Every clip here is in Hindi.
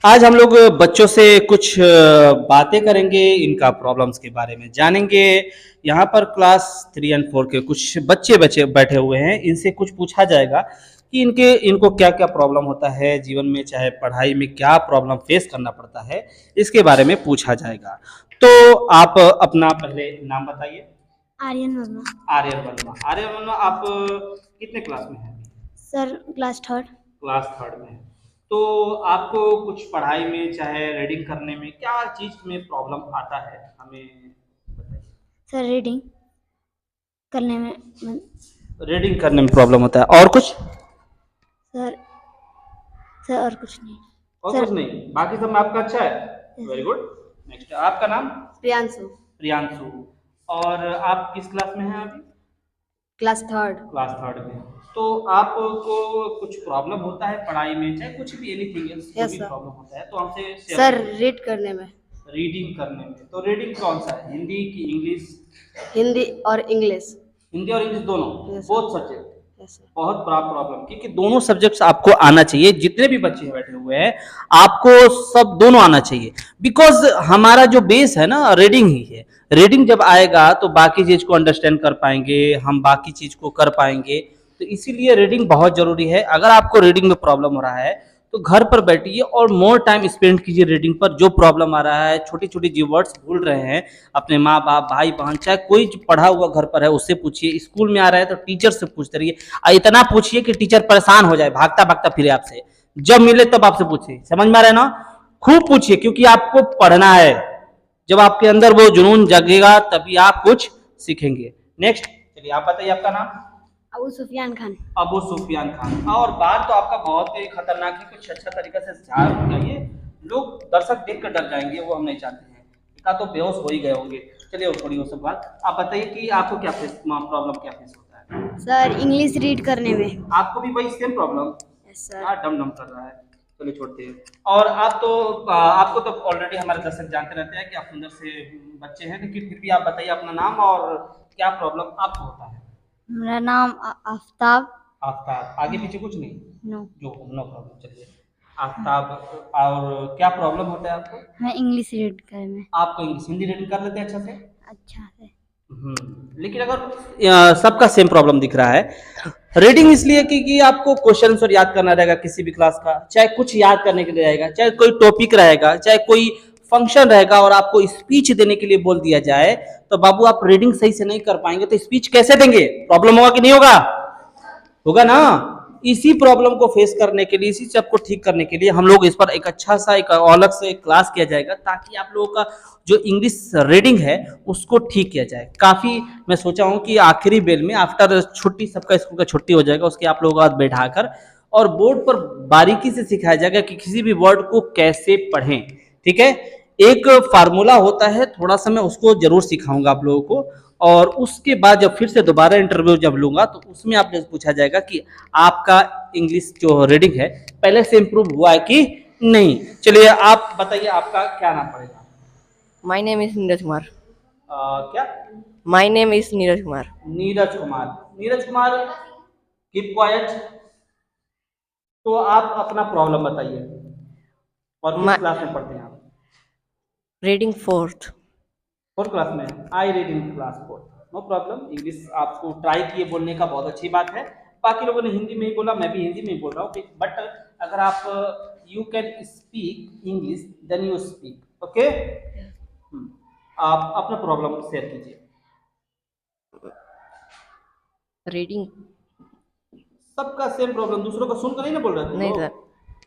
आज हम लोग बच्चों से कुछ बातें करेंगे, इनका प्रॉब्लम्स के बारे में जानेंगे। यहाँ पर क्लास 3 और 4 के कुछ बच्चे बच्चे बैठे हुए हैं, इनसे कुछ पूछा जाएगा कि इनको क्या क्या प्रॉब्लम होता है जीवन में, चाहे पढ़ाई में क्या प्रॉब्लम फेस करना पड़ता है, इसके बारे में पूछा जाएगा। तो आप अपना पहले नाम बताइए। आर्यन वर्मा। आर्यन वर्मा। आर्यन वर्मा, आप कितने क्लास में हैं? Sir class third. Class third में है। तो आपको कुछ पढ़ाई में चाहे रीडिंग करने में क्या चीज में प्रॉब्लम आता है, हमें बताइए। सर रीडिंग करने में रीडिंग करने में प्रॉब्लम होता है, और कुछ? सर सर और कुछ नहीं। और सर कुछ नहीं, बाकी सब में आपका अच्छा है। Very good. नेक्स्ट, आपका नाम? प्रियांशु। प्रियांशु। और आप किस क्लास में हैं अभी? Class third. क्लास थर्ड में। तो आपको कुछ प्रॉब्लम होता है पढ़ाई में, चाहे कुछ भी, एनीथिंग एल्स, जो यस भी सर। प्रॉब्लम होता है तो हमसे शेयर सर करिए। रीड करने में रीडिंग करने में, तो रीडिंग कौन सा है, हिंदी की इंग्लिश? हिंदी और इंग्लिश। हिंदी और इंग्लिश दोनों? Yes sir. Both subject? Yes sir. बहुत बड़ा प्रॉब्लम, क्योंकि दोनों सब्जेक्ट्स आपको आना चाहिए। जितने भी बच्चे बैठे हुए हैं आपको सब दोनों आना चाहिए, बिकॉज हमारा जो बेस है ना रीडिंग ही है। रीडिंग जब आएगा तो बाकी चीज को अंडरस्टैंड कर पाएंगे, हम बाकी चीज को कर पाएंगे। तो इसीलिए रीडिंग बहुत जरूरी है। अगर आपको रीडिंग में प्रॉब्लम हो रहा है तो घर पर बैठिए और मोर टाइम स्पेंड कीजिए रीडिंग पर। जो प्रॉब्लम आ रहा है, छोटी छोटी जो वर्ड्स भूल रहे हैं, अपने माँ बाप, भाई बहन, चाहे कोई जो पढ़ा हुआ घर पर है उससे पूछिए। स्कूल में आ रहा है तो टीचर से पूछते रहिए, और इतना पूछिए कि टीचर परेशान हो जाए, भागता भागता फिरे आपसे। जब मिले तब आपसे पूछिए, समझ में आ रहा है ना? खूब पूछिए, क्योंकि आपको पढ़ना है। जब आपके अंदर वो जुनून जगेगा तभी आप कुछ सीखेंगे। नेक्स्ट, चलिए आप बताइए आपका नाम। अबू सुफियान खान। अबू सुफियान खान। और बात तो आपका बहुत ही खतरनाक है, कुछ अच्छा तरीका से ध्यान लगाइए, लोग दर्शक देख कर डर जाएंगे, वो हम नहीं चाहते हैं। इतना तो बेहोश हो ही गए होंगे। चलिए वो थोड़ी वो सब बात, आप बताइए कि आपको क्या प्रॉब्लम क्या फेस होता है? सर इंग्लिश रीड करने में। आपको भी वही सेम प्रॉब्लम? Yes sir. हाँ, डम डम कर रहा है। चलिए छोड़ते हैं। और आप तो आपको तो ऑलरेडी हमारे दर्शक जानते रहते हैं कि आप सुंदर से बच्चे हैं, लेकिन फिर भी आप बताइए अपना नाम और क्या प्रॉब्लम आपको होता है। मेरा नाम आफ्ताब। आफ्ताब, आगे पीछे कुछ नहीं? नो। जो नो प्रॉब्लम। चलिए आफ्ताब, और क्या प्रॉब्लम होता है आपको? मैं इंग्लिश रीड करने में। आपको इंग्लिश, हिंदी रीडिंग कर लेते हैं अच्छा से? अच्छा से। लेकिन अगर सबका सेम प्रॉब्लम दिख रहा है। रीडिंग इसलिए कि आपको क्वेश्चन आंसर याद करना रहेगा किसी भी क्लास का, चाहे कुछ याद करने के लिए रहेगा, चाहे कोई टॉपिक रहेगा, चाहे कोई फंक्शन रहेगा और आपको स्पीच देने के लिए बोल दिया जाए, तो बाबू आप रीडिंग सही से नहीं कर पाएंगे तो स्पीच कैसे देंगे? प्रॉब्लम होगा कि नहीं होगा? होगा ना? इसी प्रॉब्लम को फेस करने के लिए, इसी सब को ठीक करने के लिए हम लोग इस पर एक अच्छा सा एक अलग से क्लास किया जाएगा, ताकि आप लोगों का जो इंग्लिश रीडिंग है उसको ठीक किया जाए। काफ़ी मैं सोचा हूँ कि आखिरी बेल में, आफ्टर छुट्टी, सबका स्कूल का छुट्टी हो जाएगा, उसके आप लोगों को बैठाकर और बोर्ड पर बारीकी से सिखाया जाएगा कि किसी भी वर्ड को कैसे पढ़ें। ठीक है? एक फार्मूला होता है, थोड़ा सा मैं उसको जरूर सिखाऊंगा आप लोगों को। और उसके बाद जब फिर से दोबारा इंटरव्यू जब लूंगा तो उसमें आपसे पूछा जाएगा कि आपका इंग्लिश जो रीडिंग है पहले से इंप्रूव हुआ है कि नहीं। चलिए आप बताइए आपका क्या नाम पड़ेगा? My name is Neeraj Kumar. क्या? My name is Neeraj Kumar. Neeraj Kumar. Neeraj Kumar, keep quiet. तो आप अपना प्रॉब्लम बताइए, और किस My क्लास में पढ़ते हैं आप? reading fourth. फोर्थ क्लास में? I read in class fourth. No problem. English आपको ट्राई किए बोलने का, बहुत अच्छी बात है। बाकी लोगों ने हिंदी में ही बोला, मैं भी हिंदी में ही बोल रहा हूँ, बट अगर आप you can speak English then you speak, okay? आप अपना प्रॉब्लम शेयर कीजिए। Reading सबका सेम प्रॉब्लम, दूसरों का सुनकर नहीं ना बोल रहे तुम नहीं लोग? सर,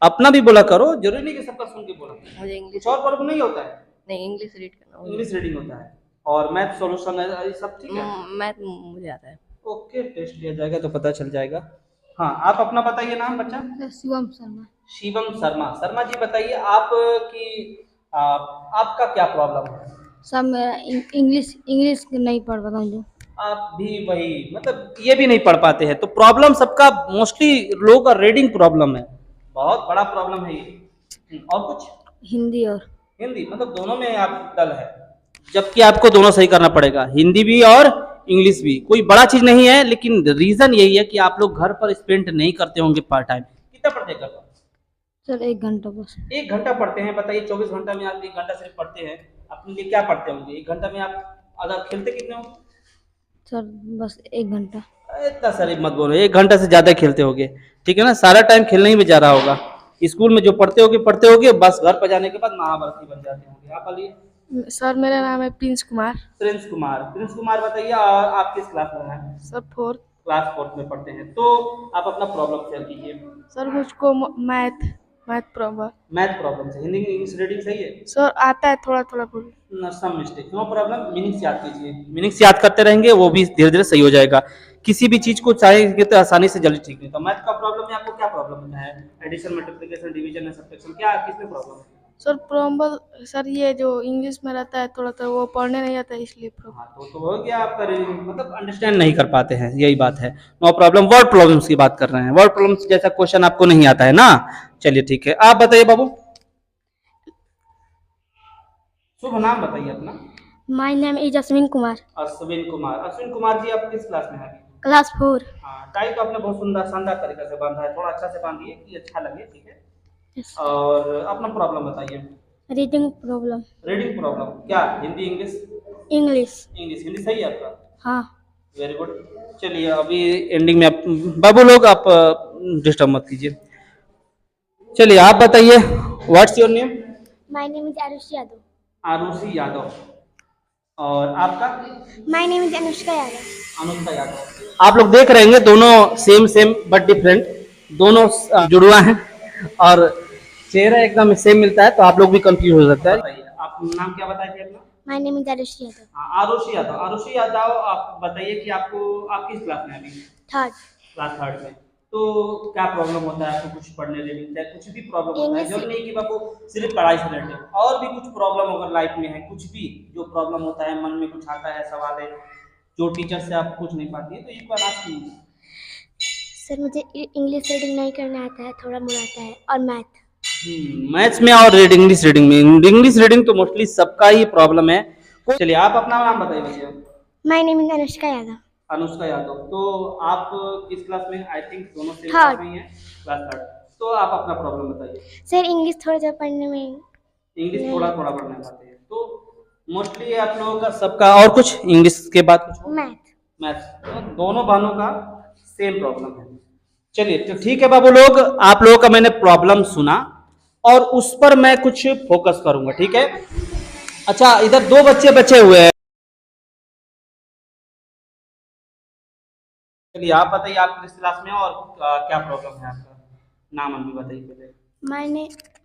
अपना भी बोला करो, जरूरी नहीं कि सबका सुन के बोला। मुझे इंग्लिश कुछ और प्रॉब्लम नहीं होता है? नहीं, इंग्लिश रीड करना मुझे। इंग्लिश रीडिंग होता है, और मैथ सॉल्यूशन है, ये सब ठीक है? मैथ मुझे आता है। ओके, टेस्ट लिया जाएगा तो पता चल जाएगा। हाँ, आप अपना बताइए नाम बच्चा। शिवम शर्मा। शिवम शर्मा। शर्मा जी बताइए आप कि आपका क्या प्रॉब्लम है? सर मेरा इंग्लिश इंग्लिश नहीं पढ़ पाता हूँ। आप भी वही, मतलब ये भी नहीं पढ़ पाते हैं, तो प्रॉब्लम सबका मोस्टली लोगों का रीडिंग प्रॉब्लम है, बहुत बड़ा प्रॉब्लम है ये। और कुछ? हिंदी और हिंदी, मतलब दोनों में आप डल है, जबकि आपको दोनों सही करना पड़ेगा, हिंदी भी और इंग्लिश भी। कोई बड़ा चीज नहीं है, लेकिन रीजन यही है कि आप लोग घर पर स्पेंड नहीं करते होंगे पार्ट टाइम। कितना पढ़ते हैं घर पर? सर 1 घंटा बस। 1 घंटा पढ़ते हैं? बताइए, 24 घंटा में आप 1 घंटा सिर्फ पढ़ते हैं, अपने लिए क्या पढ़ते होंगे 1 घंटा में आप? अगर खेलते कितने हो? सर बस 1 घंटा। इतना शरीफ मत बोलो, 1 घंटा से ज्यादा खेलते होगे, ठीक है ना? सारा टाइम खेलने ही में जा रहा होगा। स्कूल में जो पढ़ते होगे, बस घर पर जाने के बाद महाभारती बन जाते होंगे। आप बोलिए। सर मेरा नाम है Prince Kumar. Prince Kumar, Prince Kumar बताइए, और आप किस क्लास में हैं? Sir fourth. क्लास 4 में पढ़ते हैं, तो आप अपना प्रॉब्लम शेयर कीजिए। सर मुझको math math problem. Math problem से हिंदी इंग्लिश रीडिंग सही है? सर आता है थोड़ा थोड़ा बोल। Some mistake, no problem. Meanings याद कीजिए, मीनिंग्स याद करते रहेंगे, वो भी धीरे धीरे सही हो जाएगा। किसी भी चीज को चाहेंगे तो आसानी से जल्दी ठीक नहीं। तो मैथ का प्रॉब्लम है, आपको क्या प्रॉब्लम होता है? एडिशन, मल्टीप्लिकेशन, डिवीजन या सब्ट्रैक्शन, क्या किसमें प्रॉब्लम है? सर प्रॉब्लम सर ये जो इंग्लिश में रहता है थोड़ा थोड़ा वो पढ़ने नहीं आता है इसलिए प्रॉब्लम। हाँ, तो हो गया आपका रीडिंग, मतलब अंडरस्टैंड नहीं कर पाते हैं, यही बात है। No problem. वर्ड प्रॉब्लम्स की बात कर रहे हैं, वर्ड प्रॉब्लम्स जैसा क्वेश्चन आपको नहीं आता है ना? चलिए ठीक है, आप बताइए बाबू, शुभ नाम बताइए अपना। My name is Ashwin Kumar. Ashwin Kumar. Ashwin Kumar ji, आप किस क्लास में हैं? क्लास 4। हाँ, टाई तो आपने बहुत सुंदर शानदार तरीके से बांधा है, थोड़ा अच्छा से बांधिए कि अच्छा लगे, ठीक है? यस। और अपना प्रॉब्लम बताइए। Reading problem. रीडिंग प्रॉब्लम, क्या Hindi English? English. English, Hindi सही है आपका? हाँ। Very good. चलिए, अभी एंडिंग में आप बाबू लोग आप डिस्टर्ब मत कीजिए। चलिए, आप बताइए, what's your name? My name is Arushi Yadav. Arushi Yadav. और आपका? My name is Anushka Yadav. Anushka Yadav. आप लोग देख रहे हैं, दोनों सेम सेम बट डिफरेंट, दोनों जुड़वा हैं और चेहरा एकदम सेम मिलता है, तो आप लोग भी कंफ्यूज हो सकता है। बताइए, आप नाम क्या बताए थे अपना? My name is Arushi Yadav. हाँ, आरुषि यादव। आरुषि यादव, आप बताइए कि आप किस क्लास में हैं अभी? 3rd। क्लास 3rd में। तो क्या प्रॉब्लम होता है आपको? कुछ पढ़ने रिलेटेड चाहे कुछ भी प्रॉब्लम होता है, जरूरी नहीं कि आपको सिर्फ पढ़ाई से रिलेटेड, और भी कुछ प्रॉब्लम अगर लाइफ में है, कुछ भी जो प्रॉब्लम होता है, मन में कुछ आता है, सवाल है जो टीचर से आप पूछ नहीं पाती है, तो एक बार आप कीजिए। सर मुझे इंग्लिश रीडिंग नहीं करना आता है, थोड़ा मोड़ा आता है, और मैथ। मैथ्स में और इंग्लिश रीडिंग में। इंग्लिश रीडिंग तो मोस्टली सबका ही प्रॉब्लम है। चलिए, आप अपना नाम बताइए भैया। My name is Anushka Yadav. Anushka Yadav. तो आप किस क्लास में? आई थिंक दोनों सेम 3rd। क्लास में ही हैं, क्लास 3rd। तो आप अपना प्रॉब्लम बताइए। सर इंग्लिश थोड़ा थोड़ा पढ़ने में। इंग्लिश थोड़ा थोड़ा पढ़ना पाते हैं, तो मोस्टली आप लोगों का सबका, और कुछ इंग्लिश के बाद कुछ? मैथ। मैथ्स। तो दोनों बहनों का सेम प्रॉब्लम है। चलिए, तो ठीक है बाबू लोग, आप लोगों का मैंने प्रॉब्लम सुना और उस पर मैं कुछ फोकस करूंगा, ठीक है? अच्छा, इधर 2 बच्चे बचे हुए हैं। चलिए, आप बताइए, आप किस क्लास में हैं और क्या प्रॉब्लम है आपका? नाम अभी बताइए पहले।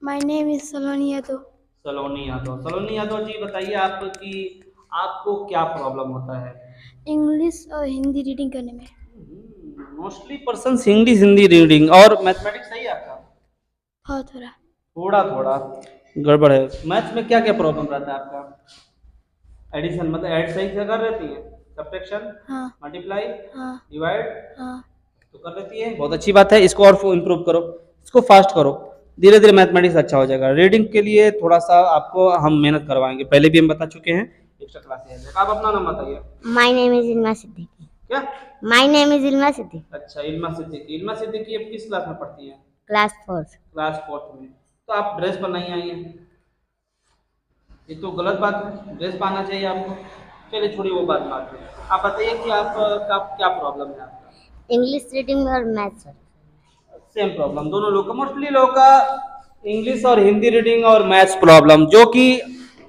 माय नेम इज सलोनी यादव। सलोनी यादव। सलोनी यादव जी, बताइए आपको क्या प्रॉब्लम होता है? इंग्लिश और हिंदी रीडिंग करने में। मोस्टली पर्सन हिंदी रीडिंग, और मैथमेटिक्स सही है आपका? बहुत थोड़ा। थोड़ा थोड़ा गड़बड़ है। मैथ्स में क्या क्या प्रॉब्लम रहता है आपका? एडिशन, मतलब ऐड सही से कर रहती है? सब्ट्रैक्शन? हाँ। मल्टीप्लाई? हाँ। डिवाइड? हाँ। तो कर लेती है, बहुत अच्छी बात है। इसको और इम्प्रूव करो, इसको फास्ट करो, धीरे धीरे मैथमेटिक्स अच्छा हो जाएगा। रीडिंग के लिए थोड़ा सा आपको हम मेहनत करवाएंगे, पहले भी हम बता चुके हैं, एक्स्ट्रा क्लास है। आप अपना नाम बताइए। My name is Ilma Siddiqui. क्या? My name is Ilma Siddiqui. अच्छा, इल्मा सिद्दीकी। इल्मा सिद्दीकी अब किस क्लास में पढ़ती हैं? क्लास 4। क्लास 4th में। तो आप ड्रेस पर नहीं आई हैं, ये तो गलत बात है, ड्रेस पाना चाहिए आपको। चलिए, छोड़िए वो बात बात है। आप बताइए कि आपका क्या प्रॉब्लम है आपका? इंग्लिश रीडिंग और मैथ्स। सेम प्रॉब्लम दोनों लोग का, मोस्टली लोग का इंग्लिश और हिंदी रीडिंग और मैथ्स प्रॉब्लम, जो कि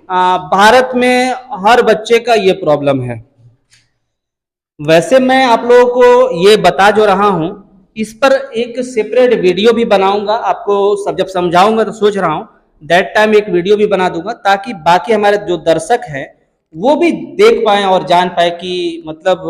भारत में हर बच्चे का ये प्रॉब्लम है। वैसे मैं आप लोगों को ये बता जो रहा हूं, इस पर एक सेपरेट वीडियो भी बनाऊंगा आपको, सब जब समझाऊंगा तो सोच रहा हूं दैट टाइम एक वीडियो भी बना दूंगा, ताकि बाकी हमारे जो दर्शक हैं वो भी देख पाए और जान पाए कि मतलब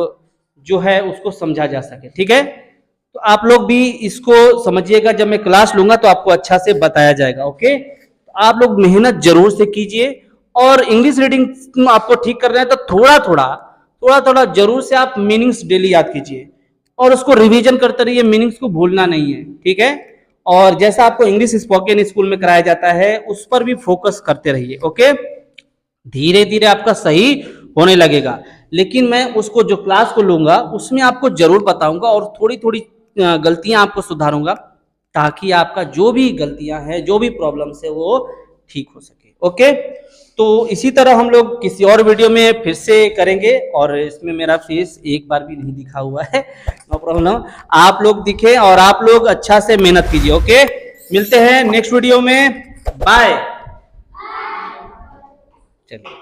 जो है उसको समझा जा सके, ठीक है? तो आप लोग भी इसको समझिएगा, जब मैं क्लास लूंगा तो आपको अच्छा से बताया जाएगा, ओके? तो आप लोग मेहनत जरूर से कीजिए, और इंग्लिश रीडिंग आपको ठीक करना है तो थोड़ा थोड़ा जरूर से आप मीनिंग्स डेली याद कीजिए और उसको रिवीजन करते रहिए, मीनिंग्स को भूलना नहीं है, ठीक है? और जैसा आपको इंग्लिश स्पोकन स्कूल में कराया जाता है उस पर भी फोकस करते रहिए, ओके? धीरे धीरे आपका सही होने लगेगा, लेकिन मैं उसको जो क्लास को लूंगा उसमें आपको जरूर बताऊंगा और थोड़ी थोड़ी गलतियां आपको सुधारूंगा, ताकि आपका जो भी गलतियां हैं, जो भी प्रॉब्लम्स है वो ठीक हो सके। ओके, तो इसी तरह हम लोग किसी और वीडियो में फिर से करेंगे, और इसमें मेरा फेस एक बार भी नहीं दिखा हुआ है, नो प्रॉब्लम, आप लोग दिखे और आप लोग अच्छा से मेहनत कीजिए। ओके, मिलते हैं नेक्स्ट वीडियो में, बाय। चलिए।